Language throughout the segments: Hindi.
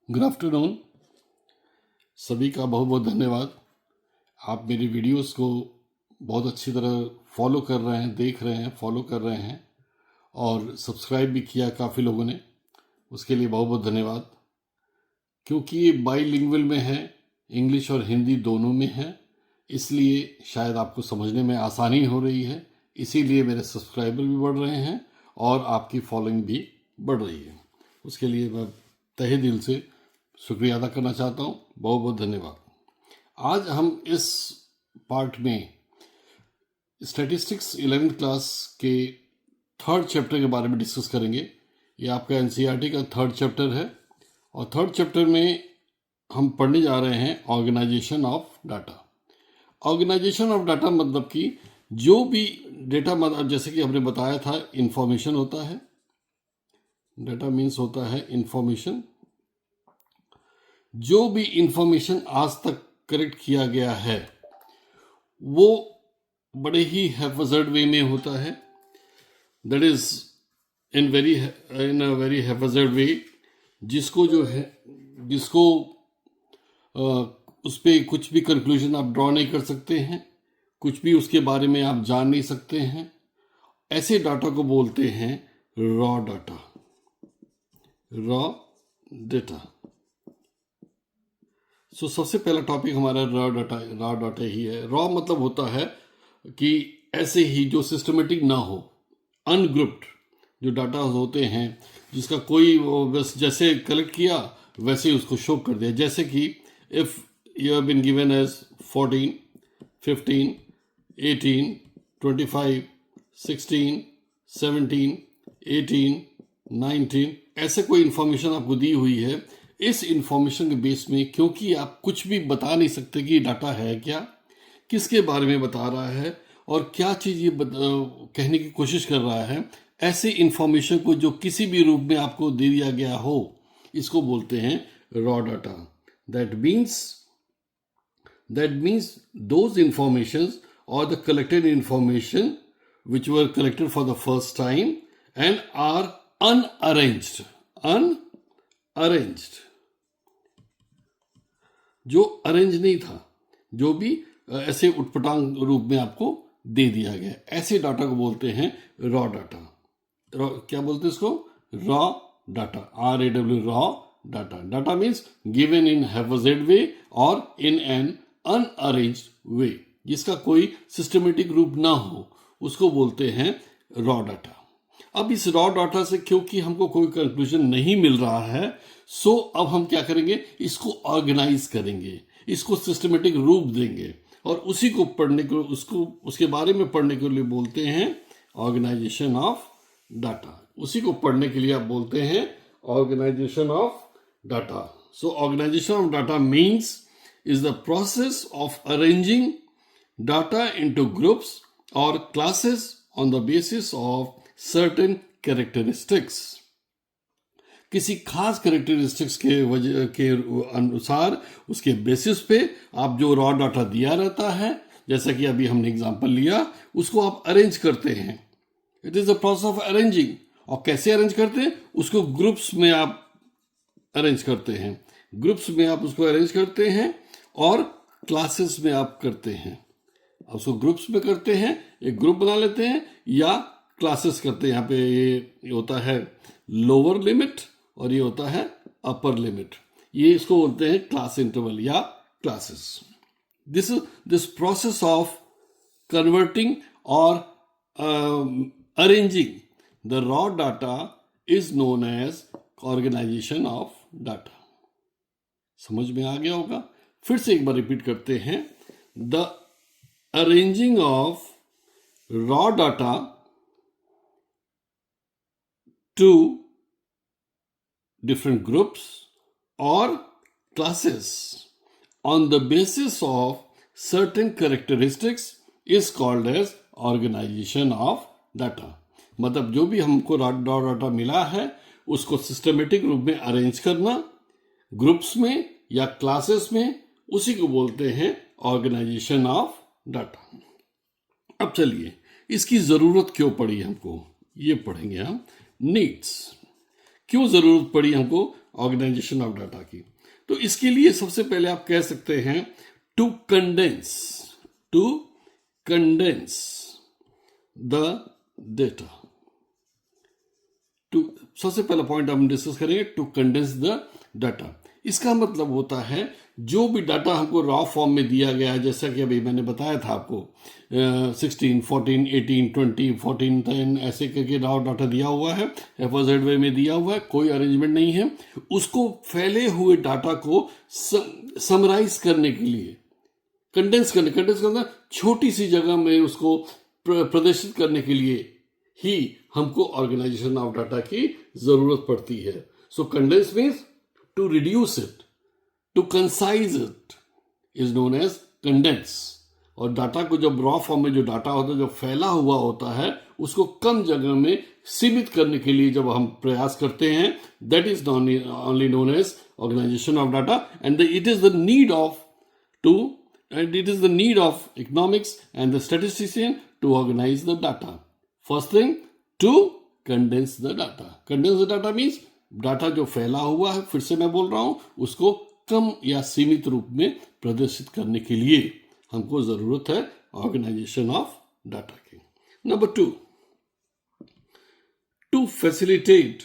Good afternoon. सभी का बहुत बहुत धन्यवाद। आप मेरी वीडियोस को बहुत अच्छी तरह फॉलो कर रहे हैं, देख रहे हैं, फॉलो कर रहे हैं और सब्सक्राइब भी किया काफ़ी लोगों ने, उसके लिए बहुत बहुत धन्यवाद। क्योंकि ये बाईलिंगुअल में है, इंग्लिश और हिंदी दोनों में है, इसलिए शायद आपको समझने में आसानी हो रही है। इसीलिए मेरे सब्सक्राइबर भी बढ़ रहे हैं और आपकी फॉलोइंग भी बढ़ रही है। उसके लिए मैं तहे दिल से शुक्रिया अदा करना चाहता हूँ। बहुत बहुत धन्यवाद। आज हम इस पार्ट में स्टैटिस्टिक्स 11th क्लास के थर्ड चैप्टर के बारे में डिस्कस करेंगे। ये आपका एनसीईआरटी का थर्ड चैप्टर है और थर्ड चैप्टर में हम पढ़ने जा रहे हैं organization of data. Organization of data मतलब कि जो भी डेटा, मतलब जैसे कि हमने बताया था, इंफॉर्मेशन होता है। डाटा मीन्स होता है इंफॉर्मेशन। जो भी इंफॉर्मेशन आज तक कलेक्ट किया गया है वो बड़े ही हैफजर्ड वे में होता है, that is in a very haphazard way, जिसको उस पर कुछ भी कंक्लूजन आप ड्रॉ नहीं कर सकते हैं, कुछ भी उसके बारे में आप जान नहीं सकते हैं। ऐसे डाटा को बोलते हैं raw data. Raw data. So सबसे पहला टॉपिक हमारा रॉ डाटा ही है। रॉ मतलब होता है कि ऐसे ही जो सिस्टमेटिक ना हो, अनग्रुप्ड जो डाटा होते हैं, जिसका कोई बस जैसे कलेक्ट किया वैसे ही उसको शो कर दिया। जैसे कि if you have been given as 14, 15, 18, 25, 16, 17, 18, 19, ऐसे कोई इंफॉर्मेशन आपको दी हुई है, इस इंफॉर्मेशन के बेस में, क्योंकि आप कुछ भी बता नहीं सकते कि डाटा है क्या, किसके बारे में बता रहा है और क्या चीज़ ये कहने की कोशिश कर रहा है, ऐसे इंफॉर्मेशन को जो किसी भी रूप में आपको दे दिया गया हो, इसको बोलते हैं raw data. That means those informations or the collected information which were collected for the first time and are unarranged. जो अरेंज नहीं था, जो भी ऐसे उटपटांग रूप में आपको दे दिया गया, ऐसे डाटा को बोलते हैं रॉ डाटा। क्या बोलते हैं इसको? Raw data. RAW, raw data. Data means given in haphazard way और इन एन अनअरेंज्ड वे, जिसका कोई सिस्टमेटिक रूप ना हो, उसको बोलते हैं रॉ डाटा। अब इस रॉ डाटा से क्योंकि हमको कोई कंक्लूजन नहीं मिल रहा है, सो अब हम क्या करेंगे, इसको ऑर्गेनाइज करेंगे, इसको सिस्टमेटिक रूप देंगे और उसी को पढ़ने को, उसके बारे में पढ़ने के लिए बोलते हैं ऑर्गेनाइजेशन ऑफ डाटा। उसी को पढ़ने के लिए आप बोलते हैं organization of data. So organization of data means is the process of arranging data into groups or classes on the basis of certain characteristics. किसी खास कैरेक्टरिस्टिक्स के अनुसार, उसके बेसिस पे आप जो रॉ डाटा दिया रहता है, जैसा कि अभी हमने एग्जांपल लिया, उसको आप अरेंज करते हैं। It is the process of arranging. और कैसे अरेंज करते हैं? उसको ग्रुप्स में आप अरेंज करते हैं, ग्रुप्स में आप उसको अरेंज करते हैं और क्लासेस में आप करते हैं। उसको ग्रुप्स में करते हैं, एक ग्रुप बना लेते हैं, या क्लासेस करते हैं। यहाँ पे ये होता है लोअर लिमिट और ये होता है अपर लिमिट। ये इसको बोलते हैं क्लास इंटरवल या classes. This process of converting और arranging the raw data is known as organisation of data. समझ में आ गया होगा? फिर से एक बार रिपीट करते हैं। The arranging of raw data to different groups और classes on the basis of certain characteristics is called as organisation of data. मतलब जो भी हमको रॉ डाटा मिला है, उसको सिस्टमेटिक रूप में अरेंज करना, ग्रुप्स में या क्लासेस में, उसी को बोलते हैं ऑर्गेनाइजेशन ऑफ डाटा। अब चलिए, इसकी जरूरत क्यों पड़ी हमको, ये पढ़ेंगे हम। नीड्स। क्यों जरूरत पड़ी हमको ऑर्गेनाइजेशन ऑफ डाटा की। तो इसके लिए सबसे पहले आप कह सकते हैं टू कंडेंस द डेटा। सबसे पहला पॉइंट हम डिस्कस करेंगे टू कंडेंस द डाटा। इसका मतलब होता है जो भी डाटा हमको रॉ फॉर्म में दिया गया है, जैसा कि अभी मैंने बताया था आपको 16, 14, 18, 20, 14, 10 ऐसे करके रॉ डाटा दिया हुआ है, FOZ वे में दिया हुआ है, कोई अरेंजमेंट नहीं है। उसको फैले हुए डाटा को समराइज करने के लिए, कंडेंस करना छोटी सी जगह में उसको प्रदर्शित करने के लिए ही हमको ऑर्गेनाइजेशन ऑफ डाटा की जरूरत पड़ती है। So condense means to reduce it, to concise it is known as condense. और डाटा को जब रॉ फॉर्म में जो डाटा होता है, जो फैला हुआ होता है, उसको कम जगह में सीमित करने के लिए जब हम प्रयास करते हैं, that is only known as organisation of data. And it is the need of economics and the statistician to organize the data. First thing, to condense the data. Condense the data means data जो फैला हुआ है, फिर से मैं बोल रहा हूं, उसको कम या सीमित रूप में प्रदर्शित करने के लिए हमको जरूरत है ऑर्गेनाइजेशन ऑफ डाटा की। Number 2, to facilitate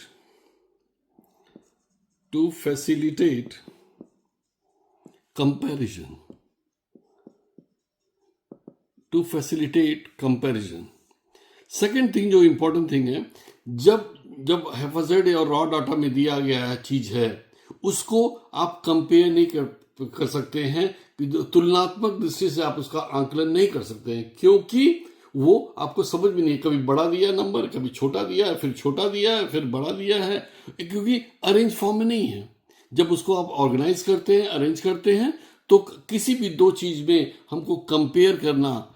comparison. Second thing, जो इंपॉर्टेंट थिंग है, जब हेफाजेड और रॉ डाटा में दिया गया है चीज है, उसको आप कंपेयर नहीं कर सकते हैं, तुलनात्मक दृष्टि से आप उसका आंकलन नहीं कर सकते हैं, क्योंकि वो आपको समझ में नहीं, कभी बड़ा दिया नंबर, कभी छोटा दिया है, फिर छोटा दिया है, फिर बड़ा दिया है, क्योंकि अरेंज फॉर्म में नहीं है। जब उसको आप ऑर्गेनाइज करते हैं, अरेंज करते हैं, तो किसी भी दो चीज में हमको कंपेयर करना,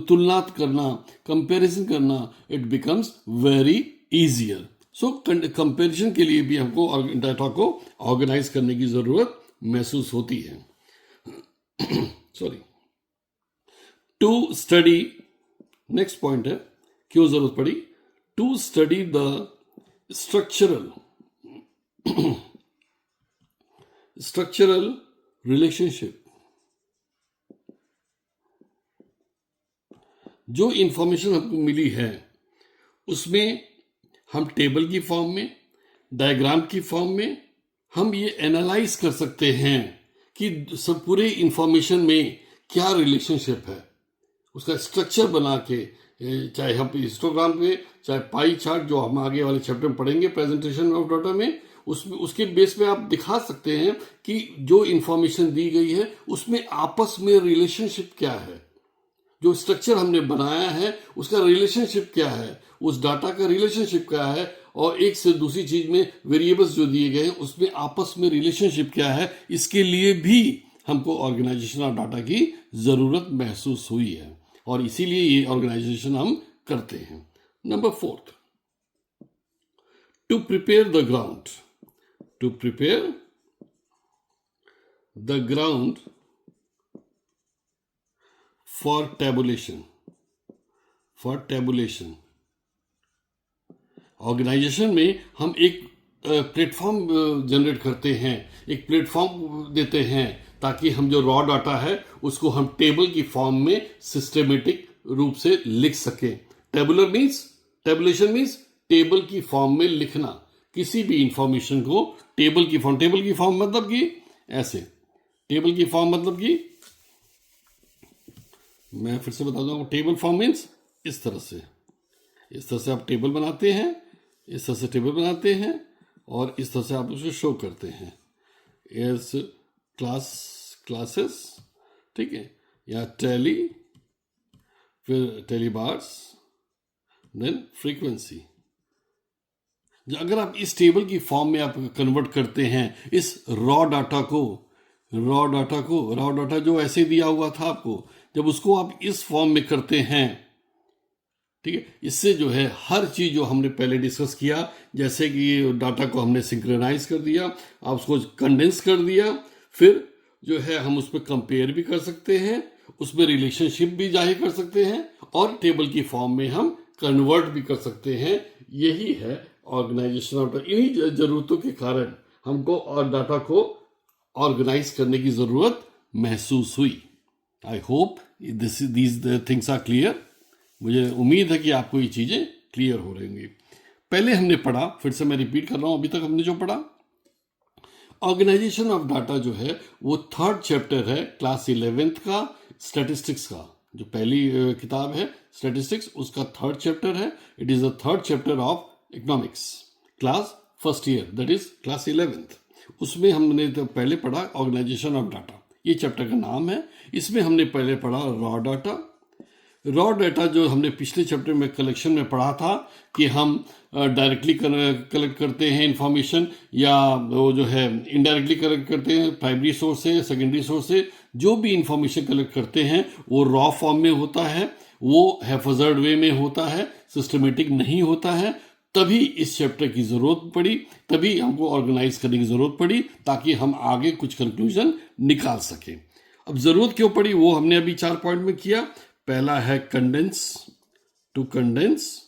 तुलनात करना, कंपैरिजन करना, it becomes very easier. So comparison के लिए भी हमको डाटा को ऑर्गेनाइज करने की जरूरत महसूस होती है। Sorry, to study, next point है, क्यों जरूरत पड़ी, to study the structural relationship. जो इंफॉर्मेशन हमको मिली है उसमें हम टेबल की फॉर्म में, डायग्राम की फॉर्म में हम ये एनालाइज कर सकते हैं कि सब पूरे इंफॉर्मेशन में क्या रिलेशनशिप है, उसका स्ट्रक्चर बना के, चाहे हम हिस्टोग्राम पे, चाहे पाई चार्ट, जो हम आगे वाले चैप्टर में पढ़ेंगे प्रेजेंटेशन ऑफ डाटा में, उसके बेस पे आप दिखा सकते हैं कि जो इंफॉर्मेशन दी गई है उसमें आपस में रिलेशनशिप क्या है, जो स्ट्रक्चर हमने बनाया है उसका रिलेशनशिप क्या है, उस डाटा का रिलेशनशिप क्या है, और एक से दूसरी चीज में वेरिएबल्स जो दिए गए हैं उसमें आपस में रिलेशनशिप क्या है। इसके लिए भी हमको ऑर्गेनाइजेशन ऑफ डाटा की जरूरत महसूस हुई है और इसीलिए ये ऑर्गेनाइजेशन हम करते हैं। Number 4, to prepare the ground for tabulation. Organization में हम एक प्लेटफॉर्म जनरेट करते हैं, एक प्लेटफॉर्म देते हैं, ताकि हम जो रॉ डाटा है उसको हम टेबल की फॉर्म में सिस्टमेटिक रूप से लिख सकें। टेबुलेशन मीन्स टेबल की फॉर्म में लिखना, किसी भी इंफॉर्मेशन को टेबल की फॉर्म मतलब कि ऐसे, टेबल की फॉर्म मतलब कि, मैं फिर से बता दूं, टेबल फॉर्म मीन्स इस तरह से आप टेबल बनाते हैं, इस तरह से टेबल बनाते हैं और इस तरह से आप उसे शो करते हैं एज क्लासेस, ठीक है, या टैली, फिर टैली बार्स, देन फ्रीक्वेंसी। अगर आप इस टेबल की फॉर्म में आप कन्वर्ट करते हैं इस रॉ डाटा जो ऐसे दिया हुआ था आपको, जब उसको आप इस फॉर्म में करते हैं, ठीक है, इससे जो है हर चीज जो हमने पहले डिस्कस किया, जैसे कि डाटा को हमने सिंक्रोनाइज कर दिया, आप उसको कंडेंस कर दिया, फिर जो है हम उस पर कंपेयर भी कर सकते हैं, उसमें रिलेशनशिप भी जाहिर कर सकते हैं और टेबल की फॉर्म में हम कन्वर्ट भी कर सकते हैं। यही है ऑर्गेनाइजेशन ऑफ डाटा। इन्हीं जरूरतों के कारण हमको और डाटा को ऑर्गेनाइज करने की जरूरत महसूस हुई। I hope these things are clear. मुझे उम्मीद है कि आपको ये चीजें क्लियर हो रहेंगी। पहले हमने पढ़ा, फिर से मैं रिपीट कर रहा हूं, अभी तक हमने जो पढ़ा, ऑर्गेनाइजेशन ऑफ डाटा जो है वो थर्ड चैप्टर है क्लास 11th का स्टैटिस्टिक्स का। जो पहली किताब है स्टैटिस्टिक्स, उसका थर्ड चैप्टर है। It is the third chapter of economics, class first year, that is class 11th। उसमें हमने तो पहले पढ़ा ऑर्गेनाइजेशन ऑफ डाटा, ये चैप्टर का नाम है। इसमें हमने पहले पढ़ा रॉ डाटा। रॉ डाटा जो हमने पिछले चैप्टर में कलेक्शन में पढ़ा था कि हम डायरेक्टली कलेक्ट करते हैं इंफॉर्मेशन, या वो जो है इनडायरेक्टली कलेक्ट करते हैं, प्राइमरी सोर्स से, सेकेंडरी सोर्स से। जो भी इंफॉर्मेशन कलेक्ट करते हैं वो रॉ फॉर्म में होता है, वो हैफजर्ड वे में होता है, सिस्टमेटिक नहीं होता है। तभी इस चैप्टर की जरूरत पड़ी, तभी हमको ऑर्गेनाइज करने की जरूरत पड़ी, ताकि हम आगे कुछ कंक्लूजन निकाल सकें। अब जरूरत क्यों पड़ी वो हमने अभी 4 पॉइंट में किया। पहला है condense, to condense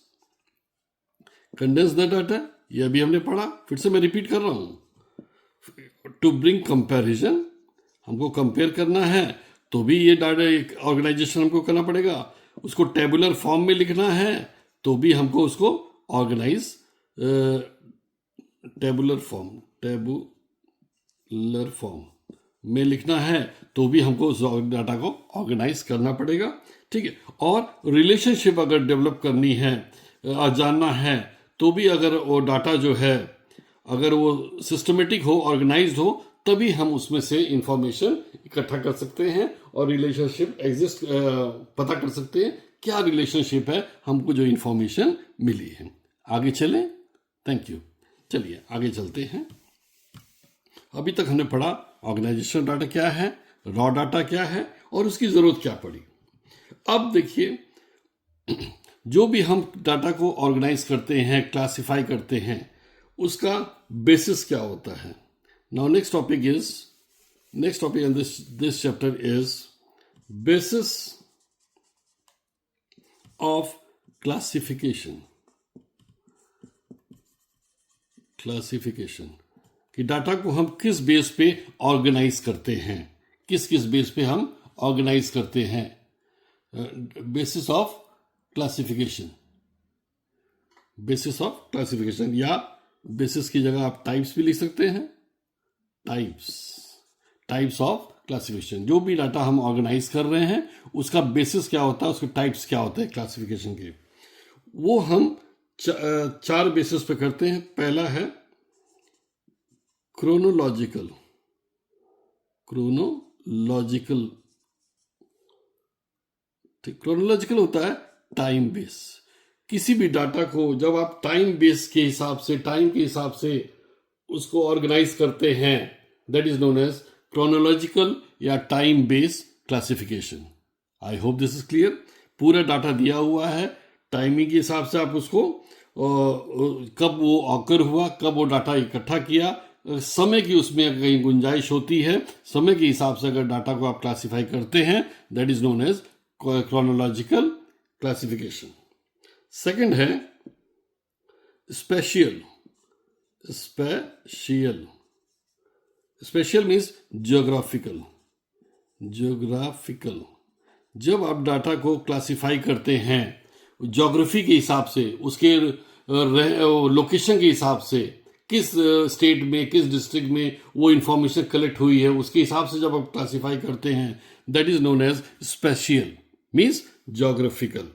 the data, ये अभी हमने पढ़ा, फिर से मैं रिपीट कर रहा हूं। टू ब्रिंग कंपैरिजन, हमको कंपेयर करना है तो भी ये डाटा ऑर्गेनाइजेशन हमको करना पड़ेगा। उसको टेबुलर फॉर्म में लिखना है तो भी हमको उसको ऑर्गेनाइज, टेबुलर फॉर्म में लिखना है तो भी हमको उस डाटा को ऑर्गेनाइज करना पड़ेगा, ठीक है। और रिलेशनशिप अगर डेवलप करनी है, जानना है, तो भी अगर वो डाटा जो है अगर वो सिस्टमेटिक हो, ऑर्गेनाइज्ड हो, तभी हम उसमें से इंफॉर्मेशन इकट्ठा कर सकते हैं और रिलेशनशिप एग्जिस्ट पता कर सकते हैं, क्या रिलेशनशिप है हमको जो इंफॉर्मेशन मिली है। आगे चलें, थैंक यू। चलिए आगे चलते हैं। अभी तक हमने पढ़ा ऑर्गेनाइजेशन डाटा क्या है, रॉ डाटा क्या है और उसकी जरूरत क्या पड़ी। अब देखिए, जो भी हम डाटा को ऑर्गेनाइज करते हैं, क्लासिफाई करते हैं, उसका बेसिस क्या होता है। Now next topic in this chapter is basis of classification कि डाटा को हम किस बेस पे ऑर्गेनाइज करते हैं, किस बेस पे हम ऑर्गेनाइज करते हैं। बेसिस ऑफ क्लासिफिकेशन, या बेसिस की जगह आप टाइप्स भी लिख सकते हैं। टाइप्स ऑफ क्लासिफिकेशन, जो भी डाटा हम ऑर्गेनाइज कर रहे हैं उसका बेसिस क्या होता है, उसके टाइप्स क्या होते हैं क्लासिफिकेशन के, वो हम 4 बेसिस पे करते हैं। पहला है क्रोनोलॉजिकल होता है टाइम बेस। किसी भी डाटा को जब आप टाइम के हिसाब से उसको ऑर्गेनाइज करते हैं, that is known as chronological या time base classification. I hope this is clear. पूरा डाटा दिया हुआ है, टाइमिंग के हिसाब से आप उसको कब वो ऑकर हुआ, कब वो डाटा इकट्ठा किया, समय की उसमें कहीं गुंजाइश होती है, समय के हिसाब से अगर डाटा को आप क्लासिफाई करते हैं, that is known as chronological classification. Second है स्पेशियल मीन्स ज्योग्राफिकल। जब आप डाटा को क्लासिफाई करते हैं ज्योग्राफी के हिसाब से, उसके लोकेशन के हिसाब से, किस स्टेट में, किस डिस्ट्रिक्ट में वो इंफॉर्मेशन कलेक्ट हुई है, उसके हिसाब से जब आप क्लासिफाई करते हैं, that is known as spatial means geographical.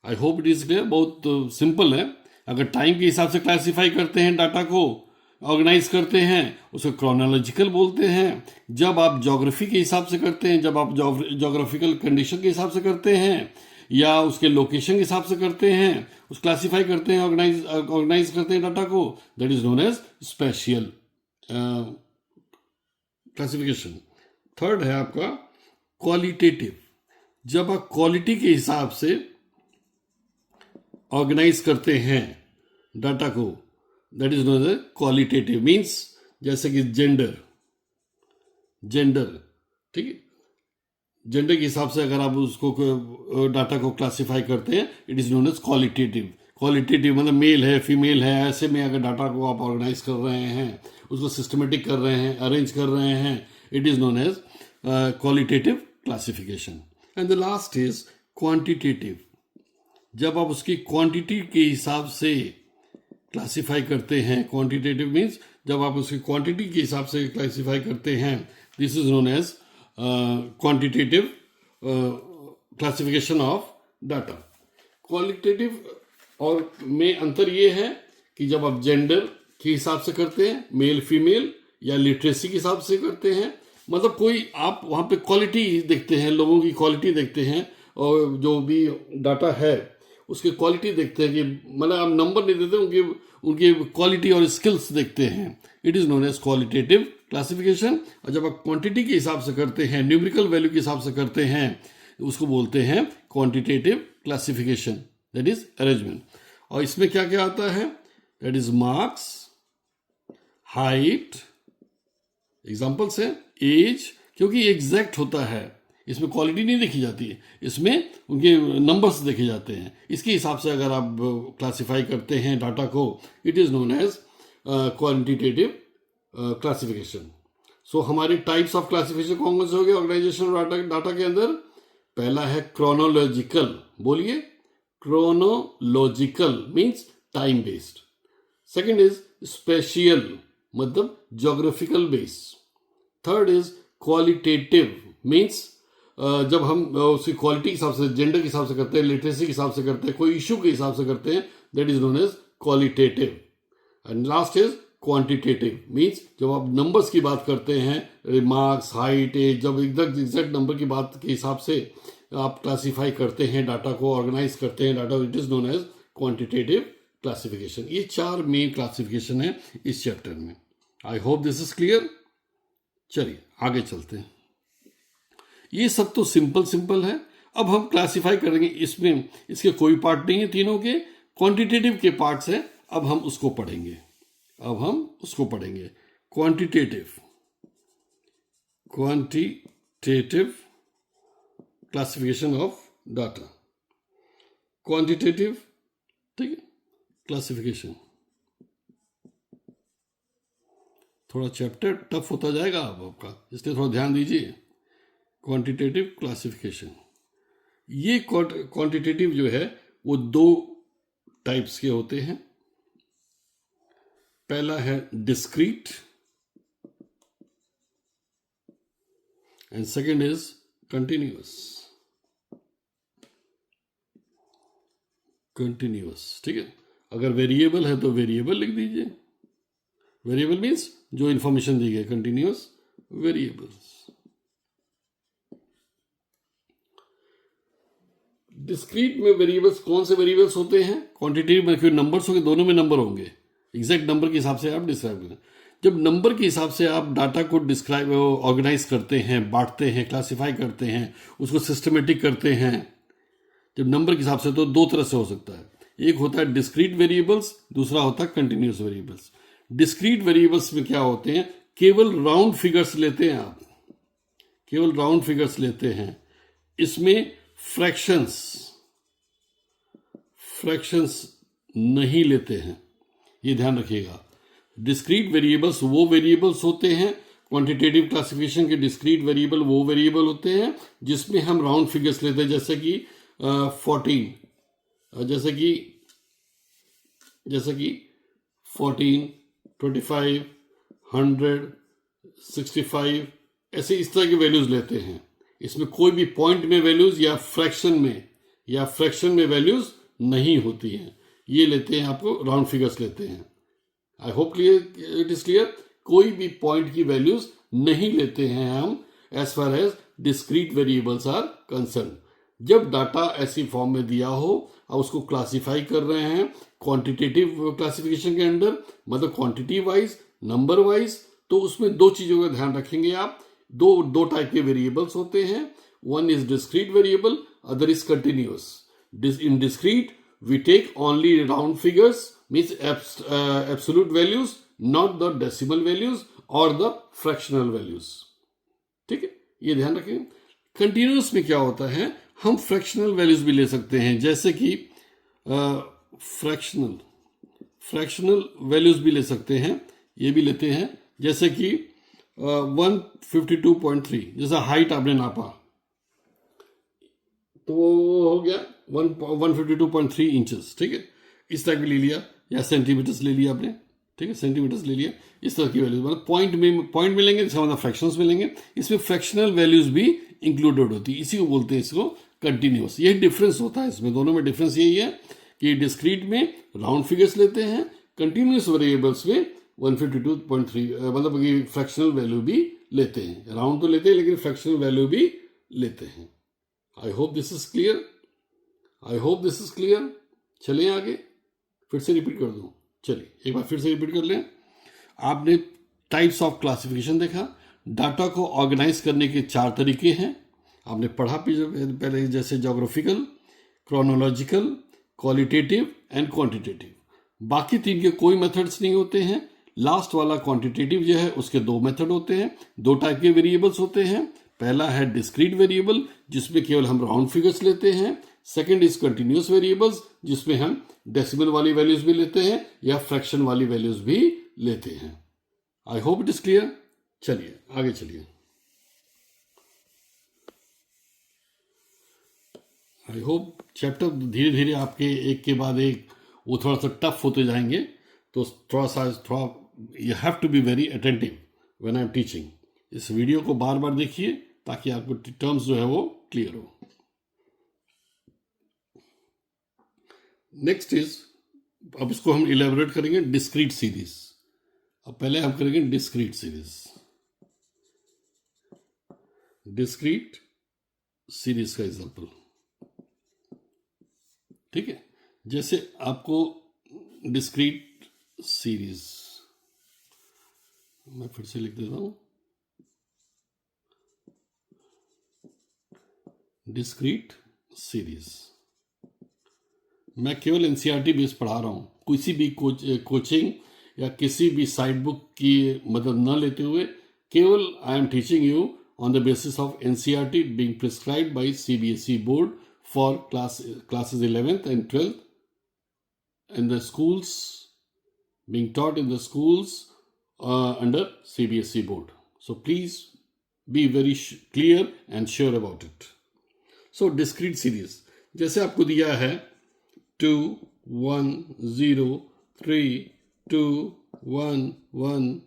I hope it is clear. बहुत सिंपल है। अगर टाइम के हिसाब से क्लासिफाई करते हैं, डाटा को ऑर्गेनाइज करते हैं, उसको क्रोनोलॉजिकल बोलते हैं। जब आप ज्योग्राफी के हिसाब से करते हैं, जब आप ज्योग्राफिकल कंडीशन के हिसाब से करते हैं या उसके लोकेशन के हिसाब से करते हैं, उस क्लासिफाई करते हैं, ऑर्गेनाइज करते हैं डाटा को, that is known as spatial classification. Third है आपका क्वालिटेटिव। जब आप क्वालिटी के हिसाब से ऑर्गेनाइज करते हैं डाटा को, that is known as qualitative means, जैसे कि जेंडर, ठीक है, जेंडर के हिसाब से अगर आप उसको डाटा को क्लासिफाई करते हैं, it is known as qualitative. Qualitative मतलब मेल है फीमेल है, ऐसे में अगर डाटा को आप ऑर्गेनाइज कर रहे हैं, उसको सिस्टमेटिक कर रहे हैं, अरेंज कर रहे हैं, it is known as qualitative classification. And the last is quantitative. जब आप उसकी क्वांटिटी के हिसाब से क्लासिफाई करते हैं, क्वांटिटेटिव मीन्स जब आप उसकी क्वांटिटी के हिसाब से क्लासिफाई करते हैं, this is known as quantitative classification of data. Qualitative और में अंतर ये है कि जब आप जेंडर के हिसाब से करते हैं, मेल फीमेल या लिटरेसी के हिसाब से करते हैं, मतलब कोई आप वहाँ पे क्वालिटी देखते हैं, लोगों की क्वालिटी देखते हैं, और जो भी डाटा है उसकी क्वालिटी देखते हैं कि मतलब आप नंबर नहीं देते, उनकी उनकी क्वालिटी और स्किल्स देखते हैं। It is known as qualitative classification. और जब आप क्वांटिटी के हिसाब से करते हैं, न्यूमेरिकल वैल्यू के हिसाब से करते हैं, उसको बोलते हैं quantitative classification, that is arrangement. और इसमें क्या क्या आता है, that is marks, height, examples है, एज, क्योंकि एग्जैक्ट होता है, इसमें क्वालिटी नहीं देखी जाती है, इसमें उनके नंबर्स देखे जाते हैं। इसके हिसाब से अगर आप क्लासिफाई करते हैं डाटा को, it is known as quantitative classification. So हमारे टाइप्स ऑफ क्लासिफिकेशन कौन से हो गए ऑर्गेनाइजेशन डाटा के अंदर? पहला है क्रोनोलॉजिकल, बोलिए, chronological means time based. Second is spatial, मतलब geographical based. Third is qualitative means जब हम उसकी क्वालिटी के हिसाब से, जेंडर के हिसाब से करते हैं, लिटरेसी के हिसाब से करते हैं, कोई इशू के हिसाब से करते हैं, that is known as qualitative. And last is quantitative means जब आप नंबर्स की बात करते हैं, मार्क्स, हाइट, एज, जब एग्जैक्ट नंबर की बात के हिसाब से आप क्लासीफाई करते हैं, डाटा को ऑर्गेनाइज करते हैं, data, it is known as quantitative classification. ये 4 मेन क्लासिफिकेशन है इस चैप्टर में। I hope this is clear. चलिए आगे चलते हैं। ये सब तो सिंपल है। अब हम क्लासिफाई करेंगे, इसमें इसके कोई पार्ट नहीं है, तीनों के क्वांटिटेटिव के पार्ट्स हैं। अब हम उसको पढ़ेंगे, quantitative classification of data, quantitative, ठीक है, क्लासिफिकेशन। थोड़ा चैप्टर टफ होता जाएगा अब आपका, इसलिए थोड़ा ध्यान दीजिए। क्वांटिटेटिव क्लासिफिकेशन, ये क्वांटिटेटिव जो है वो 2 टाइप्स के होते हैं। पहला है discrete and second is continuous. ठीक है, अगर वेरिएबल है तो वेरिएबल लिख दीजिए, वेरिएबल मीन्स जो इंफॉर्मेशन दी गई, कंटिन्यूअस वेरिएबल्स। डिस्क्रीट में वेरिएबल्स कौन से वेरिएबल्स होते हैं? क्वांटिटेटिव में क्योंकि नंबर्स होंगे, दोनों में नंबर होंगे, एग्जैक्ट नंबर के हिसाब से आप डिस्क्राइब करें। जब नंबर के हिसाब से आप डाटा को डिस्क्राइब ऑर्गेनाइज करते हैं, बांटते हैं, क्लासिफाई करते हैं, उसको सिस्टमेटिक करते हैं, जब नंबर के हिसाब से, तो 2 तरह से हो सकता है। एक होता है डिस्क्रीट वेरिएबल्स, दूसरा होता है कंटिन्यूअस वेरिएबल्स। डिस्क्रीट वेरिएबल्स में क्या होते हैं, केवल राउंड फिगर्स लेते हैं आप, केवल राउंड फिगर्स लेते हैं। इसमें फ्रैक्शंस नहीं लेते हैं, ये ध्यान रखिएगा। डिस्क्रीट वेरिएबल्स वो वेरिएबल्स होते हैं, क्वांटिटेटिव क्लासिफिकेशन के डिस्क्रीट वेरिएबल वो वेरिएबल होते हैं जिसमें हम राउंड फिगर्स लेते हैं, जैसे कि 14, जैसे कि 14, 25, 100, 65, ऐसे इस तरह के वैल्यूज लेते हैं। इसमें कोई भी पॉइंट में वैल्यूज या फ्रैक्शन में वैल्यूज नहीं होती हैं, ये लेते हैं, आपको राउंड फिगर्स लेते हैं। I hope clear, it is clear. कोई भी पॉइंट की वैल्यूज नहीं लेते हैं हम as far as discrete variables are concern. जब डाटा ऐसी फॉर्म में दिया हो, आप उसको क्लासिफाई कर रहे हैं क्वांटिटेटिव क्लासिफिकेशन के अंडर, मतलब क्वांटिटी वाइज, नंबर वाइज, तो उसमें 2 चीजों का ध्यान रखेंगे आप। दो टाइप के वेरिएबल्स होते हैं, one is discrete variable, other is continuous. In discrete we take only round figures, means absolute values, not the decimal values और द फ्रैक्शनल वैल्यूज। ठीक है, ये ध्यान रखें। कंटिन्यूअस में क्या होता है, हम फ्रैक्शनल वैल्यूज भी ले सकते हैं, जैसे कि फ्रैक्शनल वैल्यूज भी ले सकते हैं, ये भी लेते हैं, जैसे कि 152.3, जैसा हाइट आपने नापा तो हो गया 152.3 इंचेस, ठीक है, इस तरह भी ले लिया, या सेंटीमीटर्स ले लिया आपने, ठीक है, सेंटीमीटर्स ले लिया, इस तरह की वैल्यूज, मतलब पॉइंट मिलेंगे, इसका मतलब फ्रैक्शंस मिलेंगे, इसमें फ्रैक्शनल वैल्यूज भी इंक्लूडेड होती है, इसी को बोलते हैं इसको कंटिन्यूअस। यही डिफरेंस होता है इसमें, दोनों में डिफरेंस यही है कि डिस्क्रीट में राउंड फिगर्स लेते हैं, कंटिन्यूअस वेरिएबल्स में 152.3 मतलब कि फ्रैक्शनल वैल्यू भी लेते हैं, राउंड तो लेते हैं लेकिन फ्रैक्शनल वैल्यू भी लेते हैं। I hope this is clear. चलिए आगे, फिर से रिपीट कर दूं, चलिए एक बार फिर से रिपीट कर लें। आपने टाइप्स ऑफ क्लासिफिकेशन देखा, डाटा को ऑर्गेनाइज करने के 4 तरीके हैं, आपने पढ़ा पहले, जैसे geographical, chronological, qualitative and quantitative. बाकी 3 के कोई मेथड्स नहीं होते हैं। लास्ट वाला क्वांटिटेटिव जो है उसके 2 मेथड होते हैं, 2 टाइप के वेरिएबल्स होते हैं। पहला है डिस्क्रीट वेरिएबल जिसमें केवल हम राउंड फिगर्स लेते हैं। सेकंड इज कंटिन्यूअस वेरिएबल्स जिसमें हम डेसिमल वाली वैल्यूज भी लेते हैं या फ्रैक्शन वाली वैल्यूज भी लेते हैं। I hope it is clear. चलिए आगे चलिए। आई होप चैप्टर धीरे धीरे आपके एक के बाद एक वो थोड़ा सा टफ होते जाएंगे, तो थोड़ा you have to be very attentive when I am teaching. इस वीडियो को बार बार देखिए ताकि आपको टर्म्स जो है वो क्लियर हो। नेक्स्ट इज, अब इसको हम इलेबोरेट करेंगे, डिस्क्रीट सीरीज। अब पहले हम करेंगे डिस्क्रीट सीरीज। डिस्क्रीट सीरीज का एग्जांपल, ठीक है, जैसे आपको डिस्क्रीट सीरीज, मैं फिर से लिख देता हूं, डिस्क्रीट सीरीज। मैं केवल एनसीईआरटी बेस पढ़ा रहा हूं, किसी भी कोचिंग या किसी भी साइड बुक की मदद न लेते हुए, केवल आई am teaching you on the basis of NCERT being prescribed by CBSE board for classes 11th and 12th in the schools, being taught in the schools under CBSE board. So please be very clear and sure about it. So discrete series, जैसे आपको दिया है 2 1 0 3 2 1 1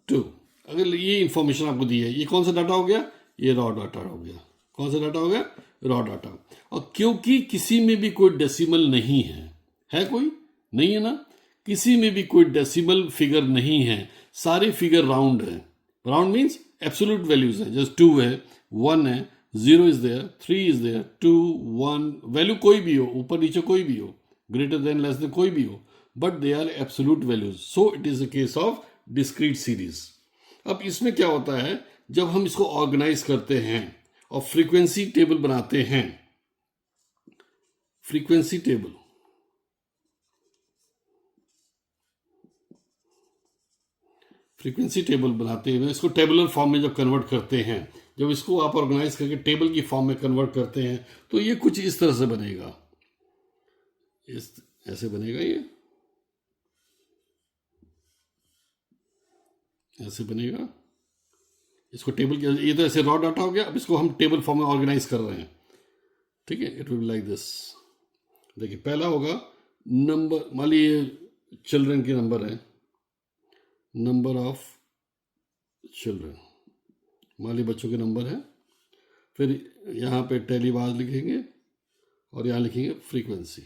2, अगर ये इंफॉर्मेशन आपको दी है, ये कौन सा डाटा हो गया? ये रॉ डाटा हो गया। कौन सा डाटा हो गया? Raw data. और क्योंकि किसी में भी कोई डेसिमल नहीं है कोई नहीं है ना, किसी में भी कोई डेसिमल फिगर नहीं है, सारे फिगर राउंड है। राउंड मीन्स एब्सोल्यूट वैल्यूज है, जैसे 2 है, 1 है, 0 is there, 3 is there, 2 1, value कोई भी हो, ऊपर नीचे कोई भी हो, ग्रेटर देन लेस देन कोई भी हो, but they are absolute values. So it is a case of discrete series. अब इसमें क्या होता है, जब हम इसको ऑर्गेनाइज करते हैं और फ्रीक्वेंसी टेबल बनाते हैं, फ्रीक्वेंसी टेबल बनाते हैं, इसको टेबुलर फॉर्म में जब कन्वर्ट करते हैं, जब इसको आप ऑर्गेनाइज करके टेबल की फॉर्म में कन्वर्ट करते हैं, तो ये कुछ इस तरह से बनेगा, ऐसे बनेगा, ये ऐसे बनेगा। इसको टेबल, ये तो ऐसे रॉ डाटा हो गया, अब इसको हम टेबल फॉर्म में ऑर्गेनाइज कर रहे हैं, ठीक है। It will be like this. देखिए पहला होगा नंबर, मान लीजिए चिल्ड्रन के नंबर है, नंबर ऑफ चिल्ड्रन, मान लीजिए बच्चों के नंबर है, फिर यहाँ पे टेलीवाज लिखेंगे और यहाँ लिखेंगे फ्रीक्वेंसी।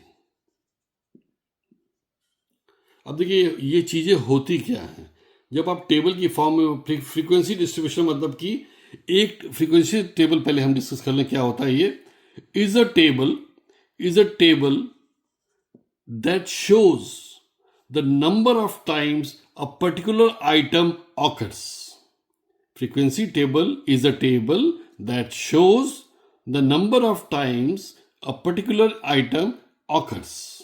अब देखिए ये चीजें होती क्या हैं, जब आप टेबल की फॉर्म में, फ्रीक्वेंसी डिस्ट्रीब्यूशन मतलब कि एक फ्रीक्वेंसी टेबल पहले हम डिस्कस कर लें क्या होता है। ये is a table that shows the number of times a particular item occurs. Frequency table is a table that shows the number of times a particular item occurs.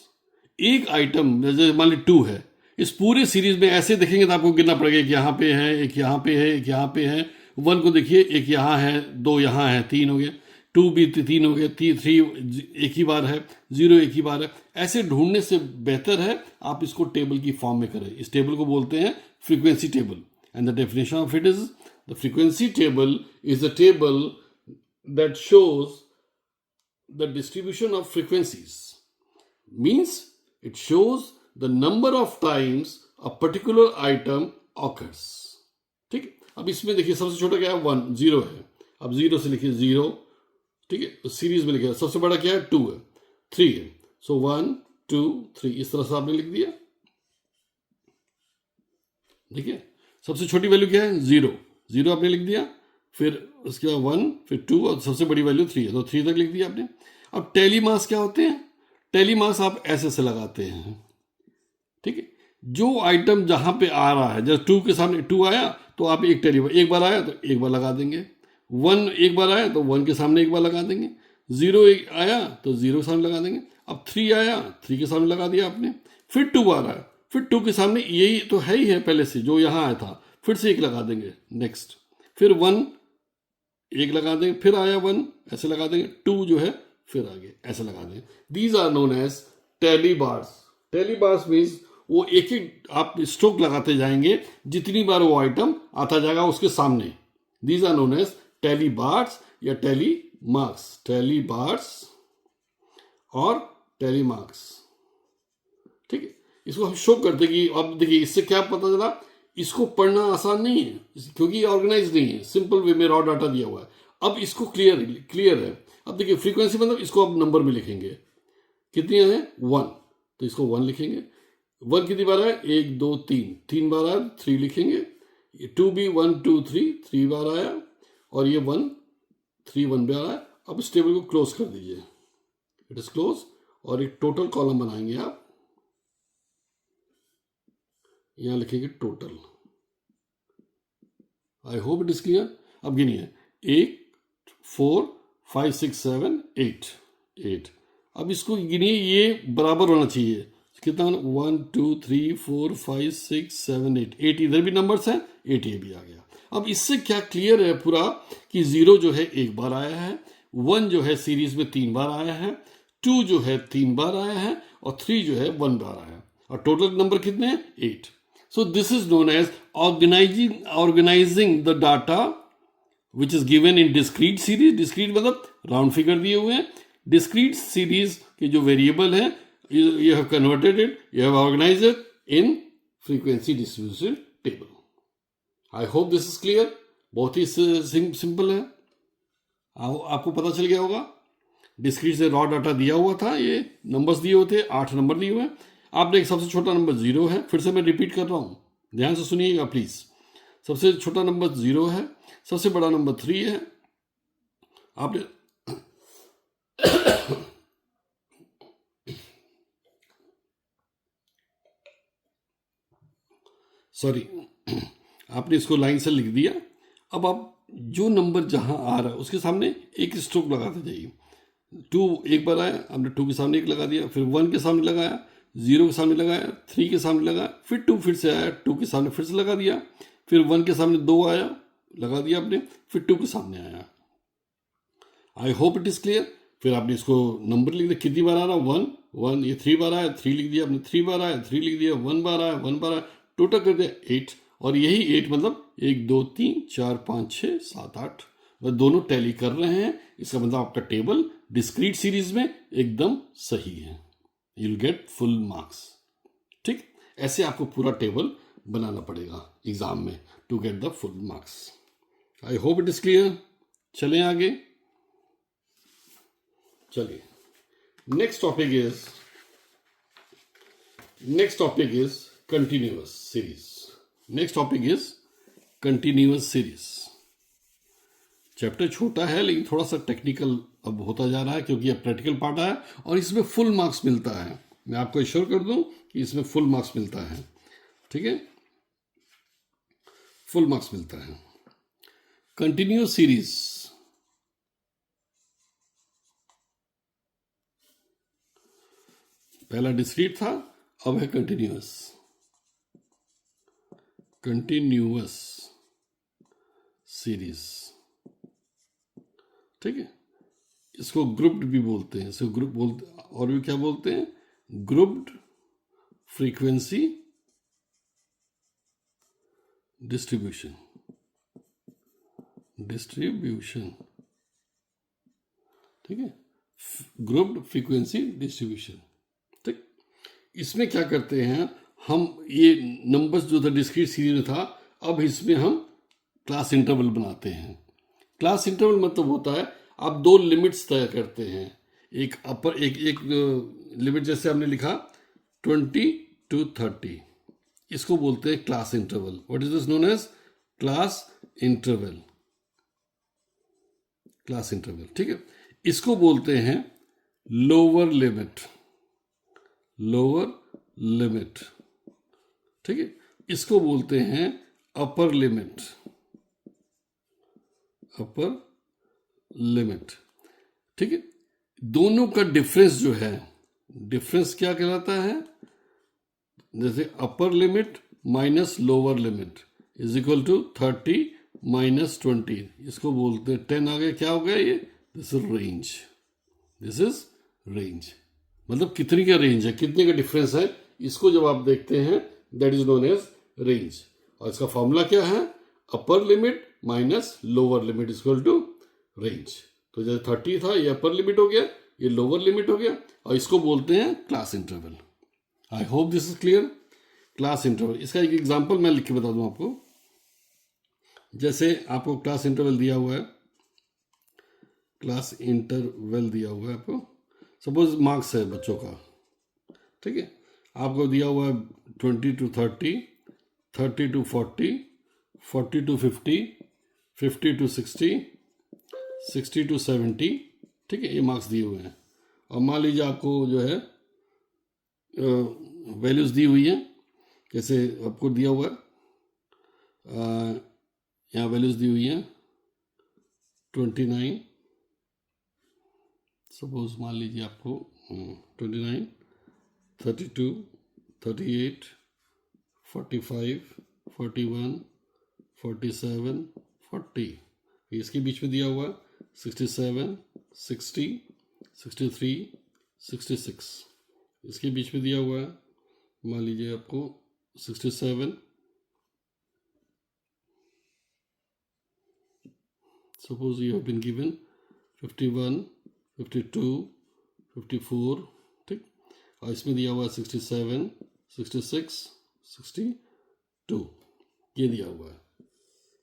एक आइटम जैसे मान ली 2 है, इस पूरे सीरीज में ऐसे देखेंगे तो आपको गिनना पड़ेगा, एक यहाँ पे है, एक यहाँ पे है, एक यहाँ पे है। 1 को देखिए, एक यहाँ है, 2 यहाँ है, 3 हो गया। 2 भी 3 हो गया, 3 एक ही बार है, 0 एक ही बार है। ऐसे ढूंढने से बेहतर है आप इसको टेबल की फॉर्म में करें। इस टेबल को बोलते हैं frequency table, and the definition of it is the frequency table is a table that shows the distribution of frequencies, means it shows the number of times a particular item occurs। ठीक है, अब इसमें देखिए सबसे छोटा क्या है, 1 0 है। अब 0 से लिखिए 0, ठीक है, सीरीज में लिखिए। सबसे बड़ा क्या है, 2 है, 3 है। सो 1 2 3 इस तरह से आपने लिख दिया। ठीक है, सबसे छोटी वैल्यू क्या है, 0 0 आपने लिख दिया, फिर उसके बाद 1, फिर 2 और सबसे बड़ी वैल्यू 3 है, तो 3 तक लिख दिया आपने। अब टेली मास क्या होते हैं, टेली मास आप ऐसे से लगाते हैं। ठीक है, जो आइटम जहां पे आ रहा है, जब 2 के सामने 2 आया तो आप एक टेली, एक बार आया तो एक बार लगा देंगे। 1 एक बार आया तो 1 के सामने एक बार लगा देंगे। 0 एक आया तो 0 के सामने लगा देंगे। अब 3 आया, 3 के सामने लगा दिया आपने। फिर 2 आ रहा है, फिर 2 के सामने यही तो है ही है पहले से जो यहां आया था, फिर से एक लगा देंगे। नेक्स्ट फिर 1 एक लगा देंगे, फिर आया 1 ऐसे लगा देंगे, 2 जो है फिर आगे ऐसे लगा देंगे। These are known as tally bars. Tally bars means वो एक एक आप स्ट्रोक लगाते जाएंगे, जितनी बार वो आइटम आता जाएगा उसके सामने। These are known as tally bars या टेली मार्क्स। टेली बार्स और टेली मार्क्स। ठीक है, इसको हम शो करते कि अब देखिए इससे क्या पता चला, इसको पढ़ना आसान नहीं है क्योंकि ऑर्गेनाइज नहीं है, सिंपल वे में रॉ डाटा दिया हुआ है। अब इसको क्लियर है। अब देखिए फ्रीक्वेंसी मतलब इसको आप नंबर में लिखेंगे, कितनी है 1, तो इसको 1 लिखेंगे। 1 कितनी बार है, 1 2 3 बार आया, 3 लिखेंगे। 2 भी 1 2 3 बार आया, और ये 1 3 1 बार आया। अब इस टेबल को क्लोज कर दीजिए, इट इज क्लोज, और एक टोटल कॉलम बनाएंगे आप, यहां लिखेंगे total. I hope it is clear. अब गिनिए 1 4 5 6 7 8। अब इसको गिनिए, ये बराबर होना चाहिए। कितना, 1 2 3 4 5 6 7 8 इधर भी नंबर्स हैं, 8 ये भी आ गया। अब इससे क्या क्लियर है पूरा कि 0 जो है एक बार आया है, 1 जो है सीरीज में 3 बार आया है, 2 जो है 3 बार आया है, और 3 जो है 1 बार आया है, और टोटल नंबर कितने हैं, 8। So this is known as organizing the data which is given in discrete series। discrete मतलब राउंड फिगर दिए हुए हैं। discrete series के जो वेरिएबल है, you have converted it, you have organized it in frequency distribution table। I hope this is clear। बहुत ही सिंपल है, आपको पता चल गया होगा। डिस्क्रीट से रॉ डाटा दिया हुआ था, ये नंबर्स दिए हुए थे, 8 नंबर दिए हुए हैं। आपने एक सबसे छोटा नंबर 0 है, फिर से मैं रिपीट कर रहा हूं, ध्यान से सुनिएगा प्लीज। सबसे छोटा नंबर 0 है, सबसे बड़ा नंबर 3 है। आपने सॉरी आपने इसको लाइन से लिख दिया। अब आप जो नंबर जहां आ रहा है उसके सामने एक स्ट्रोक लगाते जाइए। 2 एक बार आया, आपने 2 के सामने एक लगा दिया, फिर 1 के सामने लगाया, 0 के सामने लगाया, 3 के सामने लगाया, फिर 2 फिर से आया, 2 के सामने फिर से लगा दिया, फिर 1 के सामने 2 आया, लगा दिया आपने, फिर 2 के सामने आया। आई होप इट इज क्लियर। फिर आपने इसको नंबर लिख दिया, कितनी बार आ रहा, 1 1, ये 3 बार आया, 3 लिख दिया आपने, 3 बार आया, 3 लिख दिया, 1 बार आया, 1 बार आया, टोटल कर दिया 8। और यही 8 मतलब 1 2 3 4 5 6 7 8, वह दोनों टैली कर रहे हैं। इसका मतलब आपका टेबल डिस्क्रीट सीरीज में एकदम सही है, you will get full marks. ठीक, ऐसे आपको पूरा टेबल बनाना पड़ेगा एग्जाम में to get the full marks. I hope it is clear. चलें आगे, चलिए next topic is continuous series. Next topic is continuous series. Chapter छोटा है लेकिन थोड़ा सा टेक्निकल अब होता जा रहा है, क्योंकि अब प्रैक्टिकल पार्ट आया और इसमें फुल मार्क्स मिलता है। मैं आपको एश्योर कर दूं कि इसमें फुल मार्क्स मिलता है। ठीक है, फुल मार्क्स मिलता है। कंटिन्यूअस सीरीज, पहला डिस्क्रीट था, अब है कंटिन्यूअस सीरीज। ठीक है, इसको ग्रुप्ड भी बोलते हैं, इसको ग्रुप बोलते, और भी क्या बोलते हैं, ग्रुप्ड फ्रीक्वेंसी डिस्ट्रीब्यूशन, ठीक है, ग्रुप्ड फ्रीक्वेंसी डिस्ट्रीब्यूशन। ठीक, इसमें क्या करते हैं हम, ये नंबर्स जो था डिस्क्रीट सीरीज में था, अब इसमें हम क्लास इंटरवल बनाते हैं। क्लास इंटरवल मतलब होता है आप दो लिमिट्स तय करते हैं, एक अपर एक लिमिट, जैसे हमने लिखा 20 to 30, इसको बोलते हैं class interval. What is this known as class interval, class interval. ठीक है, इसको बोलते हैं लोअर लिमिट, ठीक है, इसको बोलते हैं अपर लिमिट, ठीक है। दोनों का डिफरेंस जो है, डिफरेंस क्या कहलाता है, जैसे upper limit minus lower limit is equal to 30 minus 20, इसको बोलते हैं 10 आ गया, क्या हो गया ये, दिस इज रेंज, मतलब कितनी का रेंज है, कितने का डिफरेंस है, इसको जब आप देखते हैं that is known as range. और इसका फॉर्मूला क्या है, upper limit minus lower limit equal to range. तो जैसे 30 था, ये अपर लिमिट हो गया, ये लोअर लिमिट हो गया, और इसको बोलते हैं class interval. I hope this is clear. Class interval, इसका एक एग्जांपल मैं लिख के बता दूं आपको। जैसे आपको क्लास इंटरवल दिया हुआ है, आपको सपोज मार्क्स है बच्चों का, ठीक है, आपको दिया हुआ है 20 to 30, 30 to 40, 40 to 50, 50 to 60, 60 to 70, ठीक है, ये मार्क्स दिए हुए हैं। और मान लीजिए आपको जो है वैल्यूज दी हुई है, कैसे आपको दिया हुआ है, यहाँ वैल्यूज दी हुई हैं 29, सपोज मान लीजिए आपको 29, 32, 38, 45, 41, 47, 40, इसके बीच में दिया हुआ 67, 60, 63, 66, इसके बीच में दिया हुआ है मान लीजिए आपको 67, suppose you have been given 51, 52, 54, ठीक, और इसमें दिया हुआ है 67, 66, 62, ये दिया हुआ है,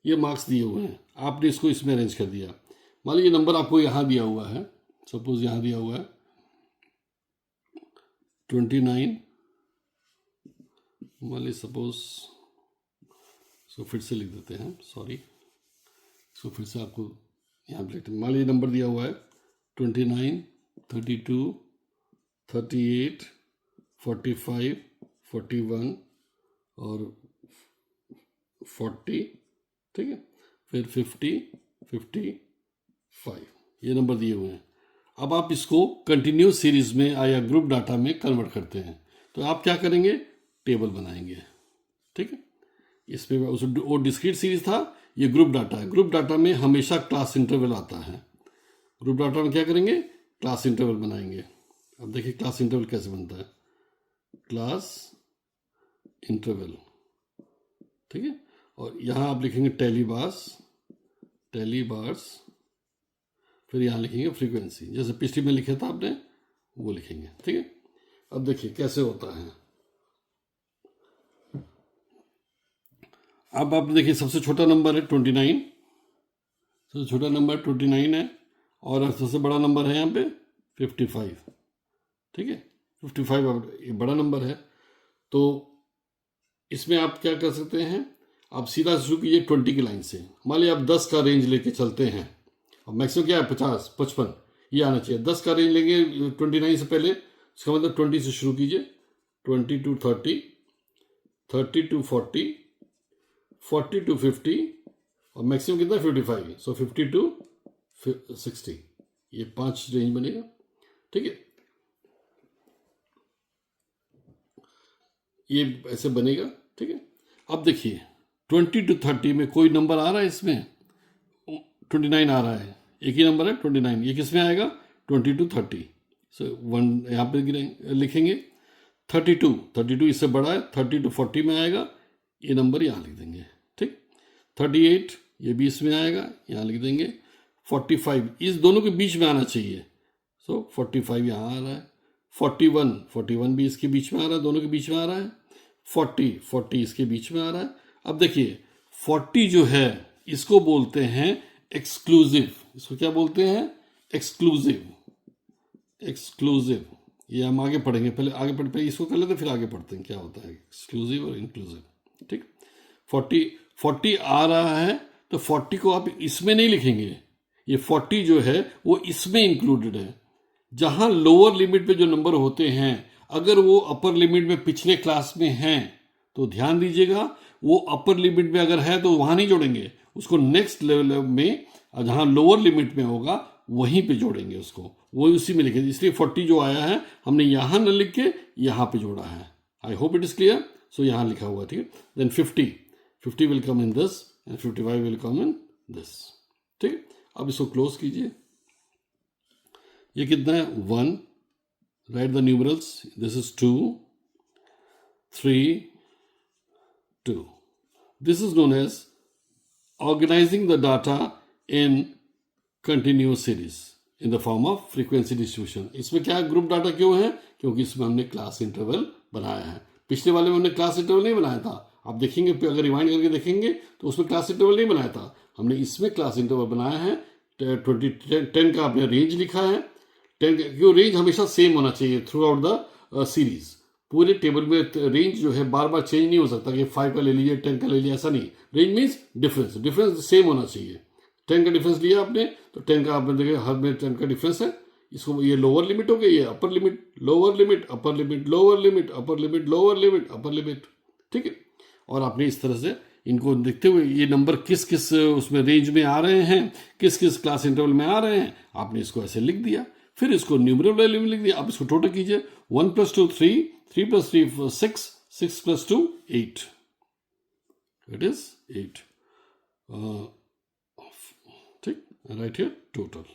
ये मार्क्स दिए हुए हैं, आपने इसको इसमें अरेंज कर दिया। मान लीजिए नंबर आपको यहाँ दिया हुआ है, सपोज यहाँ दिया हुआ है 29, मान लीजिए सपोज, इसको फिर से लिख देते हैं, सॉरी, इसको फिर से आपको यहाँ पे लिखते हैं। मान लीजिए नंबर दिया हुआ है 29, 32, 38, 45, 41 और 40, ठीक है, फिर 50, 55, ये नंबर दिए हुए हैं। अब आप इसको कंटिन्यूस सीरीज में या ग्रुप डाटा में कन्वर्ट करते हैं, तो आप क्या करेंगे, टेबल बनाएंगे, ठीक है। इसमें वो डिस्क्रीट सीरीज था, ये ग्रुप डाटा है। ग्रुप डाटा में हमेशा क्लास इंटरवल आता है। ग्रुप डाटा में क्या करेंगे, क्लास इंटरवल बनाएंगे। अब देखिए क्लास इंटरवल कैसे बनता है, क्लास इंटरवल, ठीक है, और यहाँ आप लिखेंगे टेली बार्स, फिर यहाँ लिखेंगे फ्रीक्वेंसी, जैसे पिछली में लिखे था आपने वो लिखेंगे, ठीक है। अब देखिए कैसे होता है। अब आप देखिए सबसे छोटा नंबर है 29, सबसे छोटा नंबर 29 है, और सबसे बड़ा नंबर है यहाँ पे 55, ठीक है, 55 ये बड़ा नंबर है। तो इसमें आप क्या कर सकते हैं, आप सीधा शुरू कीजिए 20 की लाइन से। मान लीजिए आप 10 का रेंज लेके चलते हैं, और मैक्सिमम क्या है 50, 55 ये आना चाहिए। 10 का रेंज लेंगे 29 से पहले, इसका मतलब 20 से शुरू कीजिए, 20 to 30, 30 to 40, 40 to 50, और मैक्सिमम कितना 55, सो 50 to 60, ये 5 रेंज बनेगा, ठीक है। ये ऐसे बनेगा, ठीक है। अब देखिए 20 to 30 में कोई नंबर आ रहा है, इसमें 29 आ रहा है, एक ही नंबर है 29, ये किस में आएगा 20 to 30, सो 1 यहाँ पे लिखेंगे। 32 इससे बड़ा है, 30 to 40 में आएगा, ये नंबर यहाँ लिख देंगे, ठीक। 38 ये भी इसमें आएगा, यहाँ लिख देंगे। 45 इस दोनों के बीच में आना चाहिए, सो 45 यहाँ आ रहा है। 41 भी इसके बीच में आ रहा है, दोनों के बीच में आ रहा है। 40 इसके बीच में आ रहा है। अब देखिए 40 जो है इसको बोलते हैं एक्सक्लूसिव। इसको क्या बोलते हैं? एक्सक्लूसिव। ये हम आगे पढ़ेंगे, पहले इसको कर लेते फिर आगे पढ़ते हैं क्या होता है एक्सक्लूसिव और इंक्लूसिव, ठीक। 40 आ रहा है तो 40 को आप इसमें नहीं लिखेंगे, ये 40 जो है वो इसमें इंक्लूडेड है। जहां लोअर लिमिट पे जो नंबर होते हैं अगर वो अपर लिमिट में पिछले क्लास में हैं तो ध्यान दीजिएगा, वो अपर लिमिट में अगर है तो वहां नहीं जोड़ेंगे, उसको नेक्स्ट लेवल में जहां लोअर लिमिट में होगा वहीं पे जोड़ेंगे, उसको वो उसी में लिखेंगे। इसलिए 40 जो आया है हमने यहां न लिख के यहां पे जोड़ा है। I hope it is clear. So यहां लिखा हुआ, ठीक है। Then 50 will come in this and 55 will come in this, ठीक। अब इसको क्लोज कीजिए। ये कितना है? 1, right the numerals, this is 2, 3, 2. This is known as organizing the data in continuous series in the form of frequency distribution. इसमें क्या ग्रुप डाटा क्यों है? क्योंकि इसमें हमने क्लास इंटरवल बनाया है। पिछले वाले में हमने क्लास इंटरवल नहीं बनाया था। आप देखेंगे, अगर रिवाइंड करके देखेंगे तो उसमें क्लास इंटरवल नहीं बनाया था, हमने इसमें क्लास इंटरवल बनाया है। 10 का आपने रेंज लिखा है। 10 क्यों? रेंज हमेशा सेम होना चाहिए थ्रू आउट द सीरीज। पूरे टेबल में रेंज जो है बार बार चेंज नहीं हो सकता कि 5 का ले लीजिए 10 का ले लीजिए, ऐसा नहीं। रेंज मीन्स डिफरेंस सेम होना चाहिए। 10 का डिफरेंस लिया आपने तो 10 का आपने देखिए हर में 10 का डिफरेंस है। इसको ये लोअर लिमिट हो गई, ये upper limit, lower limit, upper limit, lower limit, upper limit, lower limit, upper limit, ठीक है। और आपने इस तरह से इनको देखते हुए ये नंबर किस किस उसमें रेंज में आ रहे हैं, किस किस क्लास इंटरवल में आ रहे हैं, आपने इसको ऐसे लिख दिया। फिर इसको न्यूमरल वैल्यू में लिख दिया। अब इसको टोटल कीजिए। 1 + 2 3, 3 + 3 6, 6 + 2 8. It is 8. ठीक, right here total.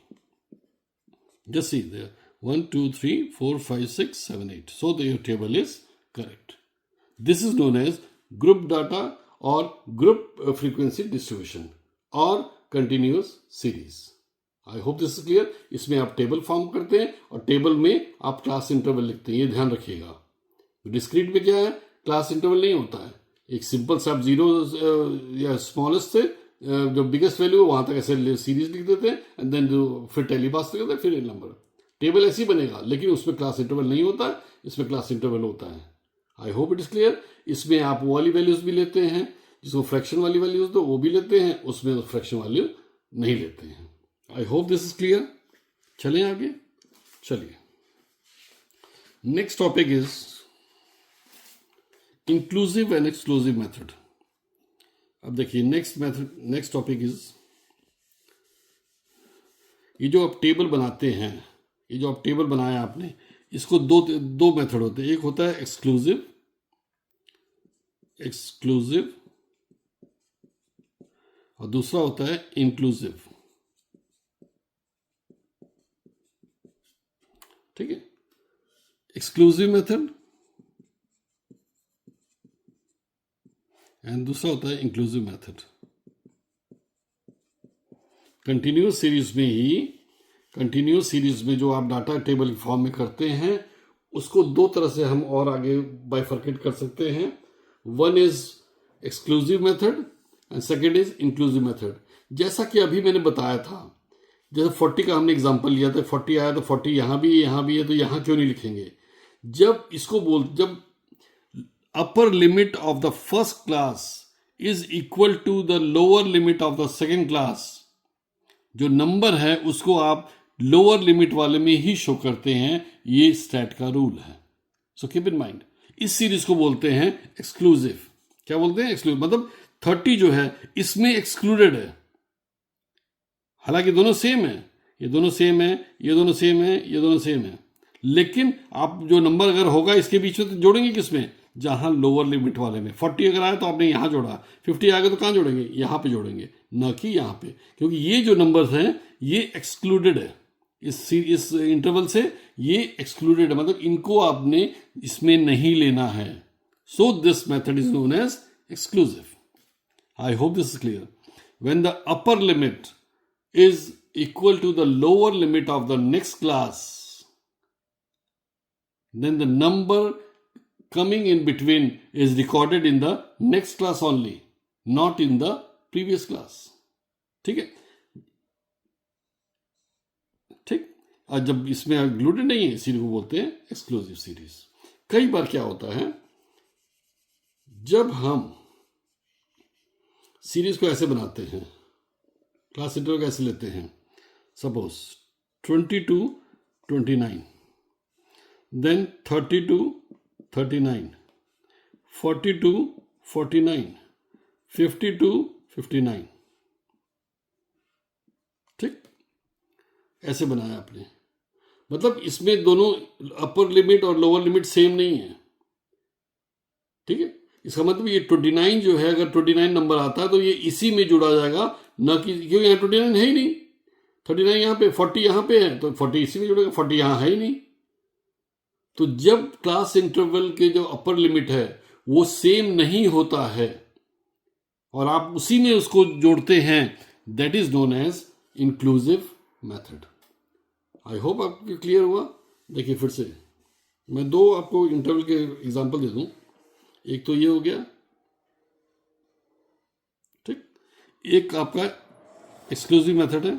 Just see there 1 2 3 4 5 6 7 8. So your table is correct. This is known as group data or group frequency distribution or continuous series. I hope this is clear. इसमें आप टेबल फॉर्म करते हैं और टेबल में आप क्लास इंटरवल लिखते हैं, ये ध्यान रखिएगा। डिस्क्रीट में क्या है? क्लास इंटरवल नहीं होता है। एक सिंपल सा आप 0 या स्मॉलेस्ट से जो बिगेस्ट वैल्यू है वहां तक ऐसे सीरीज लिख देते हैं एंड देन फिर टेली पास करते हैं, फिर नंबर। टेबल ऐसे ही बनेगा, लेकिन उसमें क्लास इंटरवल नहीं होता है, इसमें क्लास इंटरवल होता है। I hope it is clear. इसमें आप वो वाली वैल्यूज भी लेते हैं जिसको फ्रैक्शन वाली वैल्यूज तो वो भी लेते हैं, उसमें फ्रैक्शन वैल्यू नहीं लेते हैं। I hope this is clear. चलिए आगे, चलिए next topic is inclusive and exclusive method. अब देखिए नेक्स्ट टॉपिक इज, ये जो आप टेबल बनाते हैं, ये जो आप टेबल बनाया आपने, इसको दो मेथड होते हैं। एक होता है एक्सक्लूसिव और दूसरा होता है इंक्लूसिव, ठीक है। एक्सक्लूसिव मेथड एंड दूसरा होता है इंक्लूसिव मेथड। कंटिन्यूअस सीरीज में जो आप डाटा टेबल फॉर्म में करते हैं उसको दो तरह से हम और आगे बाइफर्केट कर सकते हैं। One is exclusive method and second is inclusive method. जैसा कि अभी मैंने बताया था, जैसे 40 का हमने एग्जांपल लिया था, 40 आया तो 40 यहां भी है तो यहां क्यों नहीं लिखेंगे? जब upper limit of the first class is equal to the lower limit of the second class, जो नंबर है उसको आप लोअर लिमिट वाले में ही शो करते हैं, ये स्टैट का रूल है। So keep in mind. इस सीरीज को बोलते हैं एक्सक्लूसिव। क्या बोलते हैं? एक्सक्लूसिव। मतलब 30 जो है इसमें एक्सक्लूडेड है। हालांकि दोनों सेम है, ये दोनों सेम है, ये दोनों सेम है, ये दोनों सेम है, लेकिन आप जो नंबर अगर होगा इसके बीच में तो जोड़ेंगे किसमें? जहां लोअर लिमिट वाले में। 40 अगर आया तो आपने यहां जोड़ा, 50 आएगा तो कहां जोड़ेंगे? यहां पे जोड़ेंगे, न कि यहां पे, क्योंकि ये जो नंबर्स हैं ये एक्सक्लूडेड है। इस इंटरवल से ये एक्सक्लूडेड है, मतलब इनको आपने इसमें नहीं लेना है. So this method is known as exclusive. I hope this is clear. When the upper limit is equal to the lower limit of the next class, then the number coming in between is recorded in the next class only, not in the previous class. ठीक है, ठीक. और जब इसमें इंक्लूडेड नहीं है इसी को बोलते हैं एक्सक्लूसिव सीरीज. कई बार क्या होता है, जब हम सीरीज को ऐसे बनाते हैं, क्लास इंटरवल कैसे लेते हैं, सपोज 22 29, then 32 39, 42 49, 52 59. ठीक, ऐसे बनाया आपने. मतलब इसमें दोनों अपर लिमिट और लोअर लिमिट सेम नहीं है. ठीक है, इसका मतलब ये 29 जो है, अगर 29 नंबर आता है तो ये इसी में जुड़ा जाएगा, ना कि क्योंकि यहाँ 29 है ही नहीं. 39 यहाँ पे, 40 यहाँ पे है, तो 40 इसी में जुड़ेगा. 40 यहाँ है ही नहीं. तो जब क्लास इंटरवल के जो अपर लिमिट है वो सेम नहीं होता है और आप उसी में उसको जोड़ते हैं, that is known as inclusive method. I hope आपको क्लियर हुआ. देखिए फिर से मैं दो आपको इंटरवल के एग्जांपल दे दूं. एक तो ये हो गया, ठीक. एक आपका एक्सक्लूसिव मेथड है.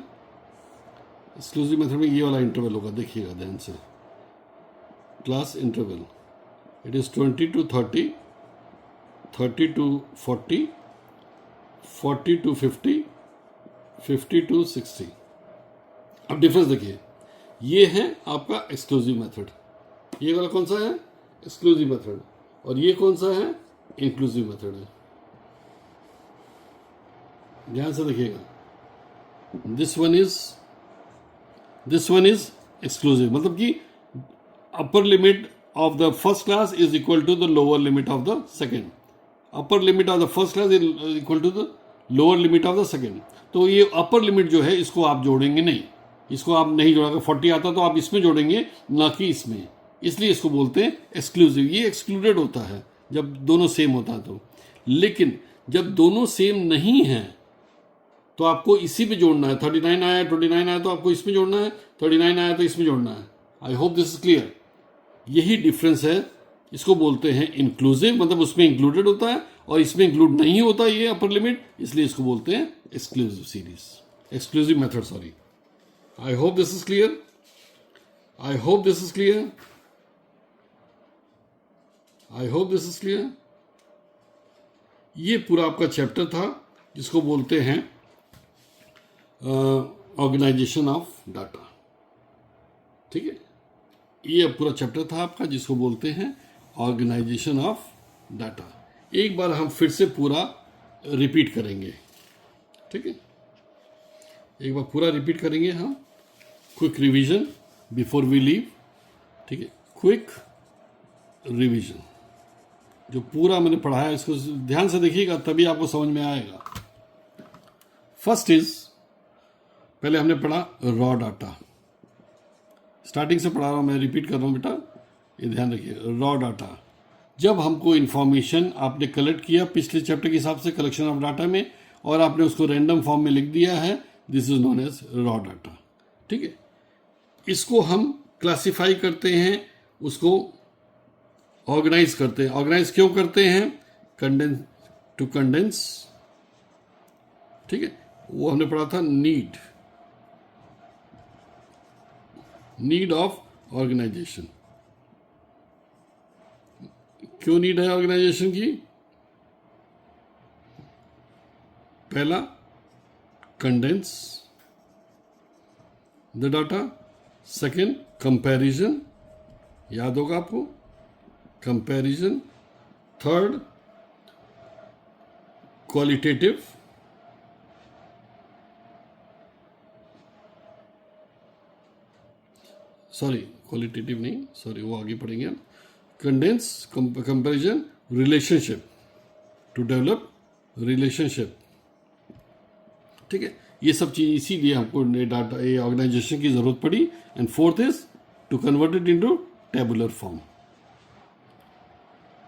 एक्सक्लूसिव मेथड में ये वाला इंटरवल होगा, देखिएगा ध्यान से. Class interval, it is 20 to 30, 30 to 40, 40 to 50, 50 to 60. अब डिफरेंस देखिए, ये है आपका एक्सक्लूसिव मेथड. ये वाला कौन सा है, एक्सक्लूसिव मेथड. और ये कौन सा है, इंक्लूसिव मेथड है. ध्यान से देखिएगा. दिस वन इज एक्सक्लूसिव, मतलब कि upper limit of the first class is equal to the lower limit of the second. Upper limit of the first class is equal to the lower limit of the second. तो ये upper limit जो है इसको आप जोड़ेंगे नहीं, इसको आप नहीं जोड़ेंगे. 40 आता तो आप इसमें जोड़ेंगे, ना कि इसमें. इसलिए इसको बोलते हैं एक्सक्लूसिव. ये एक्सक्लूडेड होता है जब दोनों सेम होता है तो. लेकिन जब दोनों सेम नहीं है तो आपको इसी पे जोड़ना है. 39 आया, 29 आया तो आपको इसमें जोड़ना है, 39 आया तो इसमें जोड़ना है. I hope this is clear. यही डिफरेंस है. इसको बोलते हैं इंक्लूसिव, मतलब उसमें इंक्लूडेड होता है और इसमें इंक्लूड नहीं होता ये अपर लिमिट, इसलिए इसको बोलते हैं exclusive series, exclusive method. Sorry. I hope this is clear. I hope this is clear. I hope this is clear. ये पूरा आपका चैप्टर था जिसको बोलते हैं ऑर्गेनाइजेशन ऑफ डाटा. ठीक है, ये पूरा चैप्टर था आपका जिसको बोलते हैं ऑर्गेनाइजेशन ऑफ डाटा. एक बार हम फिर से पूरा रिपीट करेंगे. ठीक है, एक बार पूरा रिपीट करेंगे हम. Quick revision before we leave. ठीक है, क्विक रिवीजन. जो पूरा मैंने पढ़ाया इसको ध्यान से देखिएगा, तभी आपको समझ में आएगा. फर्स्ट इज, पहले हमने पढ़ा रॉ डाटा. स्टार्टिंग से पढ़ा रहा हूँ मैं, रिपीट कर रहा हूँ बेटा, ये ध्यान रखिए. रॉ डाटा, जब हमको इंफॉर्मेशन आपने कलेक्ट किया पिछले चैप्टर के हिसाब से कलेक्शन ऑफ डाटा में, और आपने उसको रैंडम फॉर्म में लिख दिया है, this is known as raw data. ठीक है, इसको हम क्लासिफाई करते हैं, उसको ऑर्गेनाइज करते हैं. ऑर्गेनाइज क्यों करते हैं, टू कंडेंस. ठीक है, वो हमने पढ़ा था नीड ऑफ ऑर्गेनाइजेशन. क्यों नीड है ऑर्गेनाइजेशन की, पहला condense the data, second comparison, याद होगा आपको, comparison. Third qualitative, sorry qualitative नहीं, सॉरी वो आगे पढ़ेंगे हम. Condense, comparison, relationship, to develop relationship. ठीक है, ये सब चीज़ इसीलिए हमको डाटा ये ऑर्गेनाइजेशन की ज़रूरत पड़ी। And fourth is to convert it into tabular form,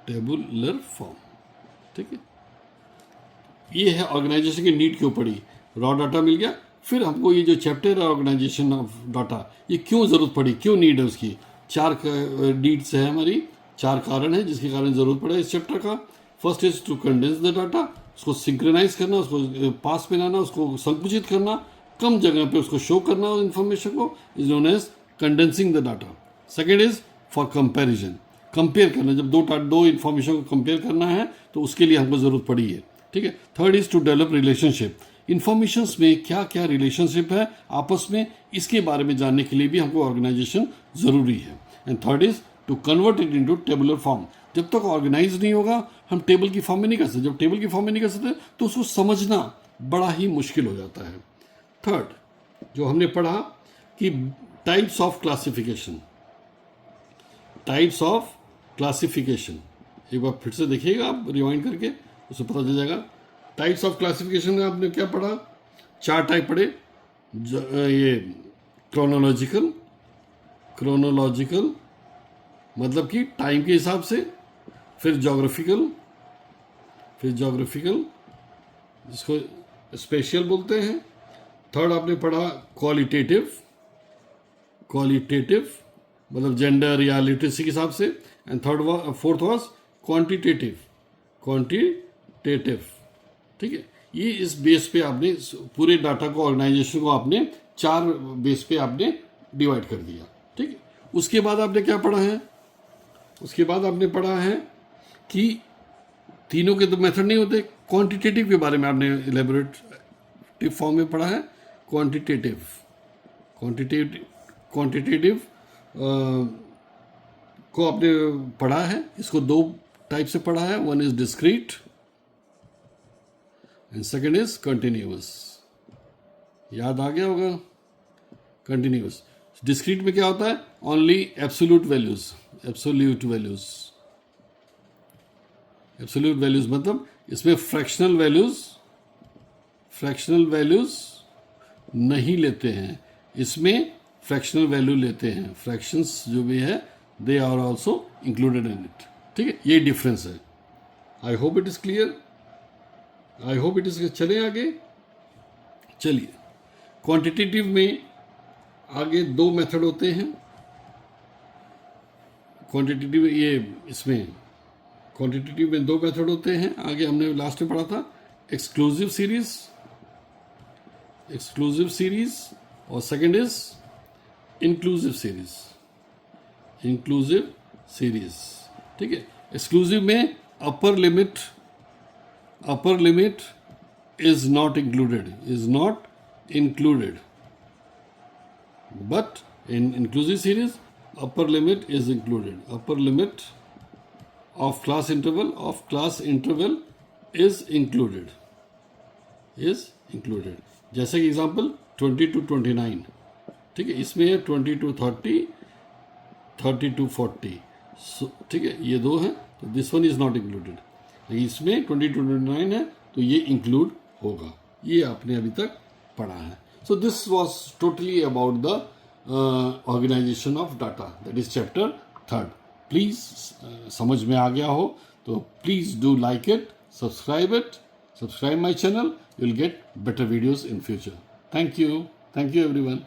tabular form. ठीक है, ये है ऑर्गेनाइजेशन की नीड क्यों पड़ी। रॉ डाटा मिल गया, फिर हमको ये जो चैप्टर है ऑर्गेनाइजेशन ऑफ डाटा, ये क्यों ज़रूरत पड़ी, क्यों नीड है उसकी। 4 नीड्स है हमारी, 4 कारण है जिसके कारण ज़रूरत पड़ा इस चैप्टर का। First is to condense the data, उसको सिंक्रोनाइज करना, उसको पास में लाना, उसको संकुचित करना, कम जगह पे उसको शो करना इंफॉर्मेशन को, is known as condensing the data. Second is for comparison, compare करना, जब दो इंफॉर्मेशन को कंपेयर करना है तो उसके लिए हमको ज़रूरत पड़ी है। ठीक है, third is to develop relationship, informations में क्या क्या रिलेशनशिप है आपस में, इसके बारे में जानने के लिए भी हमको ऑर्गेनाइजेशन ज़रूरी है। And third is to convert it into tabular form, जब तक ऑर्गेनाइज नहीं होगा हम टेबल की फॉर्म में नहीं कर सकते, जब टेबल की फॉर्म में नहीं कर सकते तो उसको समझना बड़ा ही मुश्किल हो जाता है। थर्ड जो हमने पढ़ा कि types of classification, types of classification, एक बार फिर से देखिएगा आप रिवाइंड करके, उससे पता चल जाएगा। टाइप्स ऑफ क्लासिफिकेशन में आपने क्या पढ़ा, 4 टाइप पढ़े, ये क्रोनोलॉजिकल, क्रोनोलॉजिकल मतलब कि टाइम के हिसाब से, फिर जोग्राफिकल, फिर जोग्राफिकल जिसको स्पेशल बोलते हैं। थर्ड आपने पढ़ा क्वालिटेटिव, क्वालिटेटिव मतलब जेंडर या लिटरेसी के हिसाब से। And fourth was quantitative, quantitative. ठीक है, ये इस बेस पे आपने पूरे डाटा को, ऑर्गेनाइजेशन को आपने 4 बेस पे आपने डिवाइड कर दिया। ठीक है, उसके बाद आपने क्या पढ़ा है, उसके बाद आपने पढ़ा है कि तीनों के तो मेथड नहीं होते, क्वांटिटेटिव के बारे में आपने इलेबोरेटिव फॉर्म में पढ़ा है। क्वांटिटेटिव, क्वांटिटेटिव क्वांटिटेटिव को आपने पढ़ा है, इसको 2 टाइप से पढ़ा है, one is discrete and second is continuous. याद आ गया होगा, कंटिन्यूअस। डिस्क्रीट में क्या होता है, only absolute values, absolute values, absolute values मतलब इसमें फ्रैक्शनल वैल्यूज, फ्रैक्शनल वैल्यूज नहीं लेते हैं, इसमें फ्रैक्शनल वैल्यू लेते हैं, फ्रैक्शंस जो भी है they are also included in it. ठीक है, ये डिफरेंस है। I hope it is clear, I hope it is. चलें आगे, चलिए। क्वांटिटेटिव में आगे 2 मेथड होते हैं, क्वांटिटेटिव ये इसमें क्वांटिटेटिव में 2 मेथड होते हैं। आगे हमने लास्ट में पढ़ा था एक्सक्लूसिव सीरीज, एक्सक्लूसिव सीरीज, और second is inclusive series, inclusive series. ठीक है, एक्सक्लूसिव में upper limit, upper limit is not included, is not included, but in inclusive series upper limit is included, upper limit of class interval is included, is included। जैसे कि एग्जाम्पल 20 to 29, ठीक है, इसमें है 20 to 30, 30 to 40, ठीक है, ये 2 हैं, तो this one is not included. लेकिन इसमें 20 to 29 है तो ये इंक्लूड होगा, ये आपने अभी तक पढ़ा है। So this was totally about the organization of data, that is chapter 3। Please समझ में आ गया हो तो please do like it, subscribe my channel, you will get better videos in future. Thank you everyone.